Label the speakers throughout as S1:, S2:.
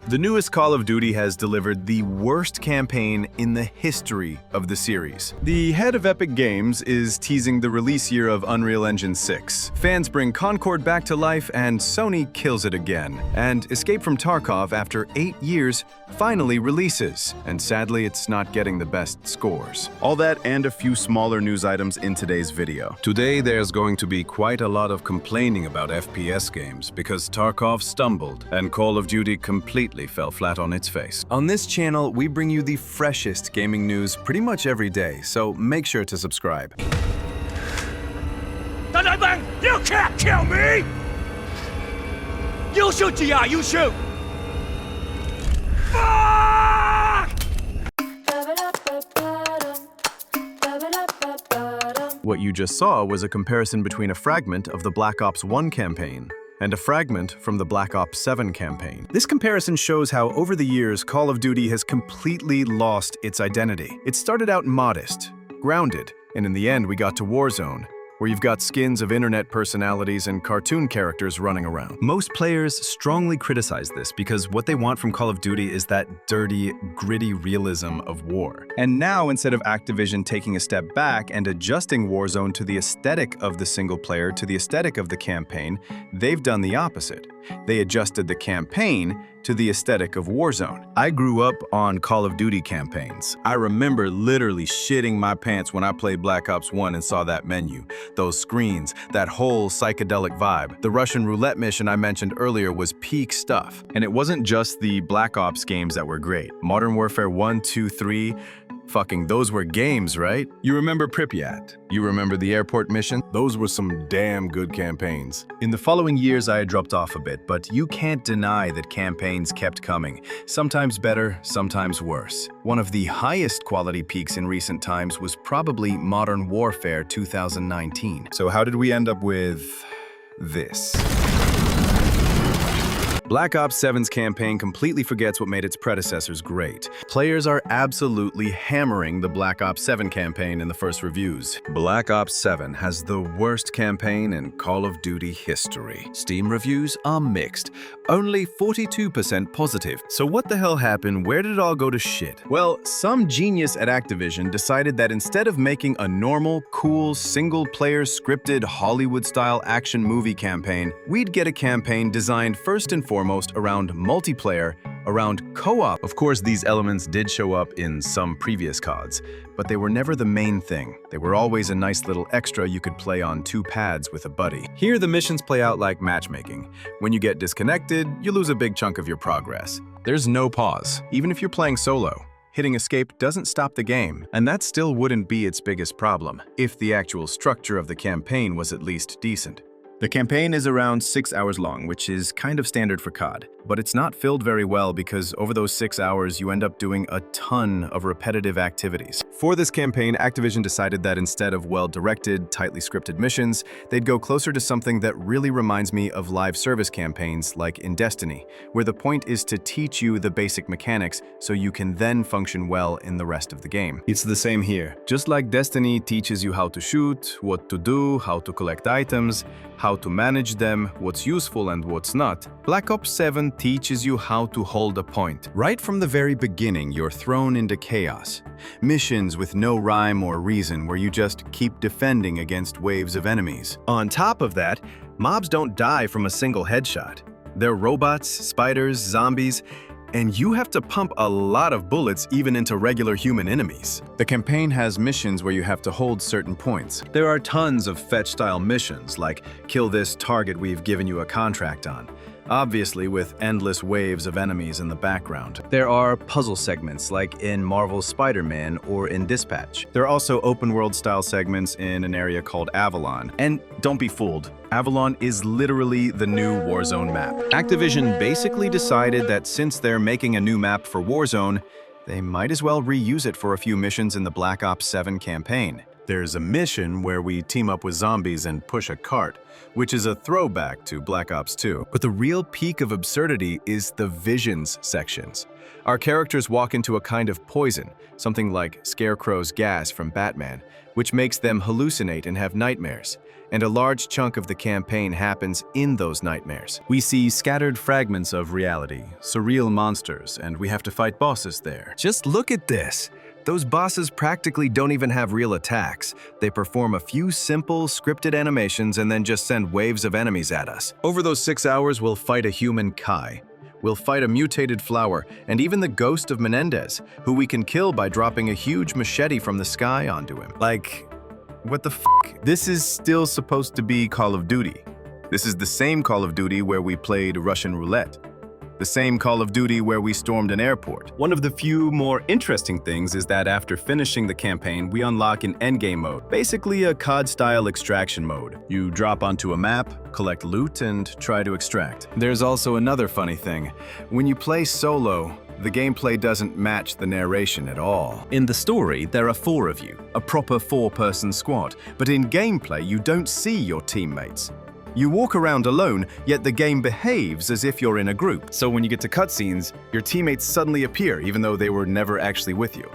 S1: The newest Call of Duty has delivered the worst campaign in the history of the series. The head of Epic Games is teasing the release year of Unreal Engine 6. Fans bring Concord back to life and Sony kills it again. And Escape from Tarkov, after 8 years, finally releases. And sadly, it's not getting the best scores. All that and a few smaller news items in today's video. Today, there's going to be quite a lot of complaining about FPS games because Tarkov stumbled and Call of Duty completely fell flat on its face. On this channel, we bring you the freshest gaming news pretty much every day, so make sure to subscribe.
S2: You can't kill me! You shoot, GI, you shoot! Fuck!
S1: What you just saw was a comparison between a fragment of the Black Ops 1 campaign and a fragment from the Black Ops 7 campaign. This comparison shows how, over the years, Call of Duty has completely lost its identity. It started out modest, grounded, and in the end we got to Warzone, where you've got skins of internet personalities and cartoon characters running around. Most players strongly criticize this because what they want from Call of Duty is that dirty, gritty realism of war. And now, instead of Activision taking a step back and adjusting Warzone to the aesthetic of the single player to the aesthetic of the campaign, they've done the opposite. They adjusted the campaign to the aesthetic of Warzone. I grew up on Call of Duty campaigns. I remember literally shitting my pants when I played Black Ops 1 and saw that menu, those screens, that whole psychedelic vibe. The Russian roulette mission I mentioned earlier was peak stuff. And it wasn't just the Black Ops games that were great. Modern Warfare 1, 2, 3, fucking those were games, right? You remember Pripyat? You remember the airport mission? Those were some damn good campaigns. In the following years, I had dropped off a bit, but you can't deny that campaigns kept coming. Sometimes better, sometimes worse. One of the highest quality peaks in recent times was probably Modern Warfare 2019. So how did we end up with this? Black Ops 7's campaign completely forgets what made its predecessors great. Players are absolutely hammering the Black Ops 7 campaign in the first reviews. Black Ops 7 has the worst campaign in Call of Duty history. Steam reviews are mixed, only 42% positive. So what the hell happened? Where did it all go to shit? Well, some genius at Activision decided that instead of making a normal, cool, single-player scripted Hollywood-style action movie campaign, we'd get a campaign designed first and foremost around multiplayer, around co-op. Of course, these elements did show up in some previous CODs, but they were never the main thing. They were always a nice little extra you could play on 2 pads with a buddy. Here, the missions play out like matchmaking. When you get disconnected, you lose a big chunk of your progress. There's no pause, even if you're playing solo. Hitting escape doesn't stop the game, and that still wouldn't be its biggest problem, if the actual structure of the campaign was at least decent. The campaign is around 6 hours long, which is kind of standard for COD, but it's not filled very well because over those 6 hours you end up doing a ton of repetitive activities. For this campaign, Activision decided that instead of well-directed, tightly scripted missions, they'd go closer to something that really reminds me of live service campaigns like in Destiny, where the point is to teach you the basic mechanics so you can then function well in the rest of the game. It's the same here. Just like Destiny teaches you how to shoot, what to do, how to collect items, how to manage them, what's useful and what's not, Black Ops 7 teaches you how to hold a point. Right from the very beginning, you're thrown into chaos. Missions with no rhyme or reason where you just keep defending against waves of enemies. On top of that, mobs don't die from a single headshot. They're robots, spiders, zombies, and you have to pump a lot of bullets even into regular human enemies. The campaign has missions where you have to hold certain points. There are tons of fetch-style missions, like kill this target we've given you a contract on, obviously with endless waves of enemies in the background. There are puzzle segments like in Marvel's Spider-Man or in Dispatch. There are also open-world style segments in an area called Avalon. And don't be fooled, Avalon is literally the new Warzone map. Activision basically decided that since they're making a new map for Warzone, they might as well reuse it for a few missions in the Black Ops 7 campaign. There's a mission where we team up with zombies and push a cart, which is a throwback to Black Ops 2. But the real peak of absurdity is the visions sections. Our characters walk into a kind of poison, something like Scarecrow's gas from Batman, which makes them hallucinate and have nightmares. And a large chunk of the campaign happens in those nightmares. We see scattered fragments of reality, surreal monsters, and we have to fight bosses there. Just look at this. Those bosses practically don't even have real attacks. They perform a few simple, scripted animations and then just send waves of enemies at us. Over those 6 hours, we'll fight a human Kai. We'll fight a mutated flower, and even the ghost of Menendez, who we can kill by dropping a huge machete from the sky onto him. Like, what the f***? This is still supposed to be Call of Duty. This is the same Call of Duty where we played Russian roulette. The same Call of Duty where we stormed an airport. One of the few more interesting things is that after finishing the campaign, we unlock an endgame mode, basically a COD-style extraction mode. You drop onto a map, collect loot, and try to extract. There's also another funny thing. When you play solo, the gameplay doesn't match the narration at all. In the story, there are 4 of you, a proper 4-person squad, but in gameplay, you don't see your teammates. You walk around alone, yet the game behaves as if you're in a group. So when you get to cutscenes, your teammates suddenly appear even though they were never actually with you.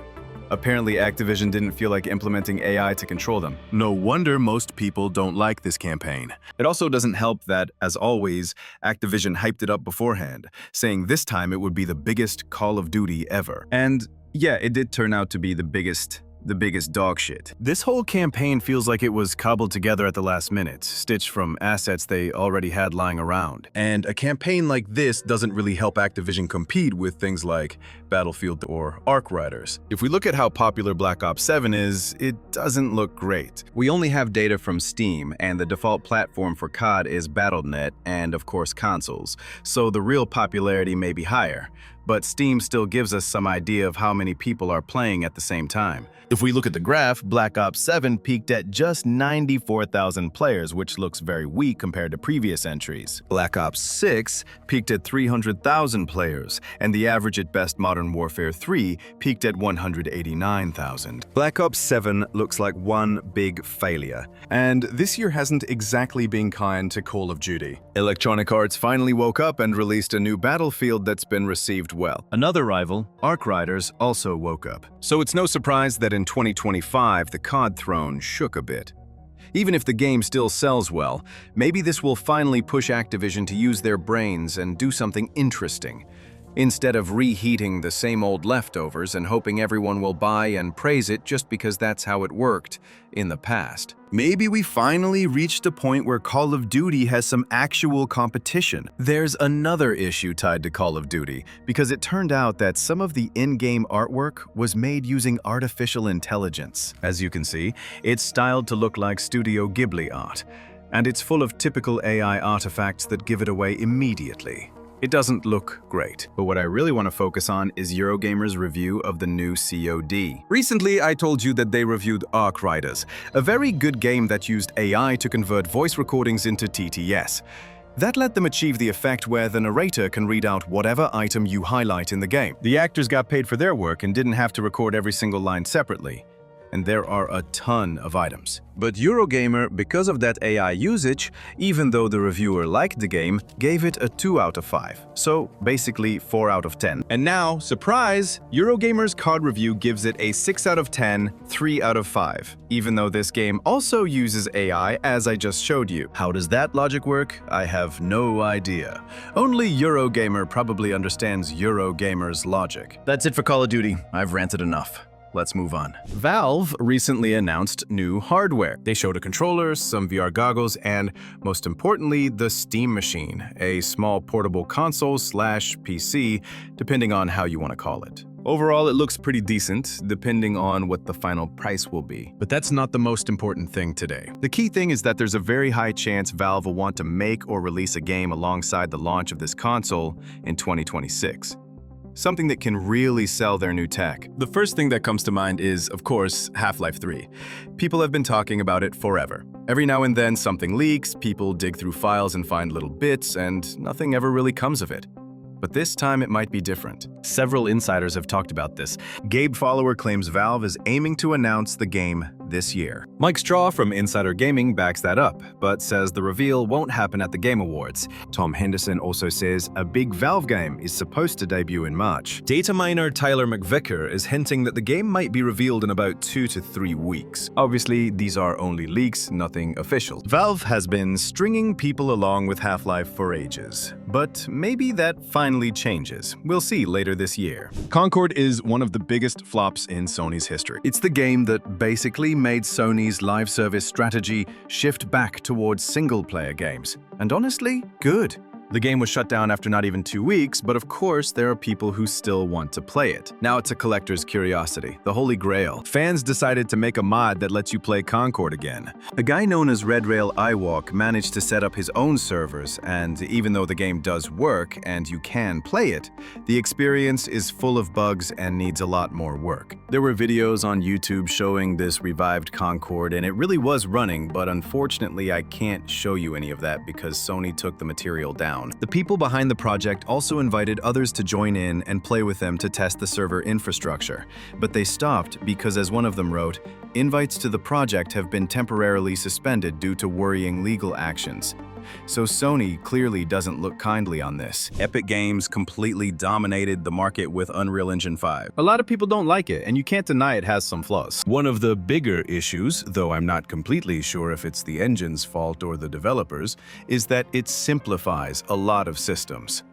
S1: Apparently, Activision didn't feel like implementing AI to control them. No wonder most people don't like this campaign. It also doesn't help that, as always, Activision hyped it up beforehand, saying this time it would be the biggest Call of Duty ever. And yeah, it did turn out to be the biggest dog shit. This whole campaign feels like it was cobbled together at the last minute, stitched from assets they already had lying around. And a campaign like this doesn't really help Activision compete with things like Battlefield or Arc Riders. If we look at how popular Black Ops 7 is, it doesn't look great. We only have data from Steam, and the default platform for COD is Battle.net and, of course, consoles, so the real popularity may be higher. But Steam still gives us some idea of how many people are playing at the same time. If we look at the graph, Black Ops 7 peaked at just 94,000 players, which looks very weak compared to previous entries. Black Ops 6 peaked at 300,000 players, and the average at best Modern Warfare 3 peaked at 189,000. Black Ops 7 looks like one big failure, and this year hasn't exactly been kind to Call of Duty. Electronic Arts finally woke up and released a new Battlefield that's been received well. Another rival, Arc Riders, also woke up. So it's no surprise that in 2025, the COD throne shook a bit. Even if the game still sells well, maybe this will finally push Activision to use their brains and do something interesting, instead of reheating the same old leftovers and hoping everyone will buy and praise it just because that's how it worked in the past. Maybe we finally reached a point where Call of Duty has some actual competition. There's another issue tied to Call of Duty, because it turned out that some of the in-game artwork was made using artificial intelligence. As you can see, it's styled to look like Studio Ghibli art, and it's full of typical AI artifacts that give it away immediately. It doesn't look great, but what I really want to focus on is Eurogamer's review of the new COD. Recently, I told you that they reviewed Arc Riders, a very good game that used AI to convert voice recordings into TTS. That let them achieve the effect where the narrator can read out whatever item you highlight in the game. The actors got paid for their work and didn't have to record every single line separately. And there are a ton of items. But Eurogamer, because of that AI usage, even though the reviewer liked the game, gave it a 2 out of 5. So basically 4 out of 10. And now, surprise, Eurogamer's COD review gives it a 6 out of 10, 3 out of 5. Even though this game also uses AI, as I just showed you. How does that logic work? I have no idea. Only Eurogamer probably understands Eurogamer's logic. That's it for Call of Duty. I've ranted enough. Let's move on. Valve recently announced new hardware. They showed a controller, some VR goggles, and most importantly, the Steam Machine, a small portable console/PC, depending on how you want to call it. Overall, it looks pretty decent, depending on what the final price will be. But that's not the most important thing today. The key thing is that there's a very high chance Valve will want to make or release a game alongside the launch of this console in 2026. Something that can really sell their new tech. The first thing that comes to mind is, of course, Half-Life 3. People have been talking about it forever. Every now and then something leaks, people dig through files and find little bits, and nothing ever really comes of it. But this time it might be different. Several insiders have talked about this. Gabe Follower claims Valve is aiming to announce the game this year. Mike Straw from Insider Gaming backs that up, but says the reveal won't happen at the Game Awards. Tom Henderson also says a big Valve game is supposed to debut in March. Data miner Tyler McVicker is hinting that the game might be revealed in about 2 to 3 weeks. Obviously, these are only leaks, nothing official. Valve has been stringing people along with Half-Life for ages, but maybe that finally changes. We'll see later this year. Concord is one of the biggest flops in Sony's history. It's the game that basically made Sony's live service strategy shift back towards single-player games. And honestly, good. The game was shut down after not even 2 weeks, but of course there are people who still want to play it. Now it's a collector's curiosity, the holy grail. Fans decided to make a mod that lets you play Concord again. A guy known as Red Rail iWalk managed to set up his own servers, and even though the game does work and you can play it, the experience is full of bugs and needs a lot more work. There were videos on YouTube showing this revived Concord, and it really was running, but unfortunately I can't show you any of that because Sony took the material down. The people behind the project also invited others to join in and play with them to test the server infrastructure, but they stopped because, as one of them wrote, invites to the project have been temporarily suspended due to worrying legal actions. So Sony clearly doesn't look kindly on this. Epic Games completely dominated the market with Unreal Engine 5. A lot of people don't like it, and you can't deny it has some flaws. One of the bigger issues, though I'm not completely sure if it's the engine's fault or the developers, is that it simplifies a lot of systems.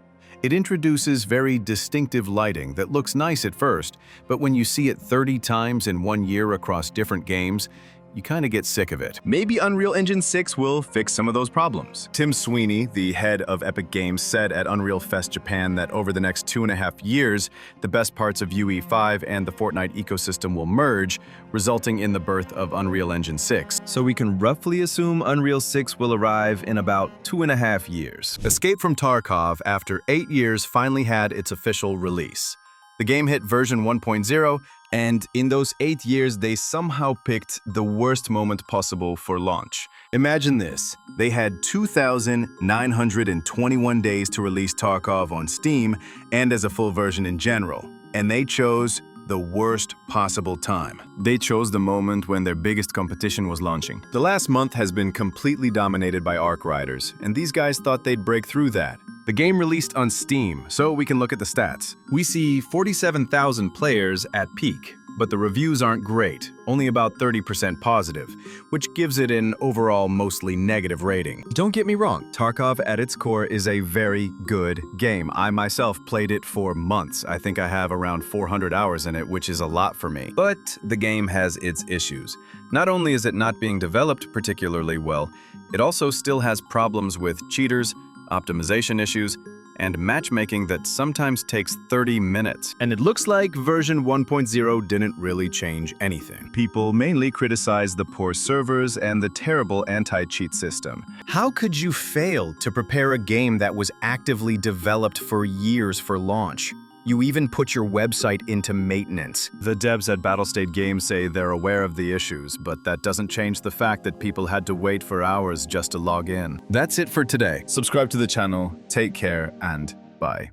S1: It introduces very distinctive lighting that looks nice at first, but when you see it 30 times in 1 year across different games, you kind of get sick of it. Maybe Unreal Engine 6 will fix some of those problems. Tim Sweeney, the head of Epic Games, said at Unreal Fest Japan that over the next 2.5 years, the best parts of UE5 and the Fortnite ecosystem will merge, resulting in the birth of Unreal Engine 6. So we can roughly assume Unreal 6 will arrive in about 2.5 years. Escape from Tarkov, after 8 years, finally had its official release. The game hit version 1.0, and in those 8 years, they somehow picked the worst moment possible for launch. Imagine this. They had 2,921 days to release Tarkov on Steam and as a full version in general, and they chose the worst possible time. They chose the moment when their biggest competition was launching. The last month has been completely dominated by Arc Riders, and these guys thought they'd break through that. The game released on Steam, so we can look at the stats. We see 47,000 players at peak, but the reviews aren't great, only about 30% positive, which gives it an overall mostly negative rating. Don't get me wrong, Tarkov at its core is a very good game. I myself played it for months. I think I have around 400 hours in it, which is a lot for me. But the game has its issues. Not only is it not being developed particularly well, it also still has problems with cheaters, optimization issues, and matchmaking that sometimes takes 30 minutes. And it looks like version 1.0 didn't really change anything. People mainly criticize the poor servers and the terrible anti-cheat system. How could you fail to prepare a game that was actively developed for years for launch? You even put your website into maintenance. The devs at Battlestate Games say they're aware of the issues, but that doesn't change the fact that people had to wait for hours just to log in. That's it for today. Subscribe to the channel, take care, and bye.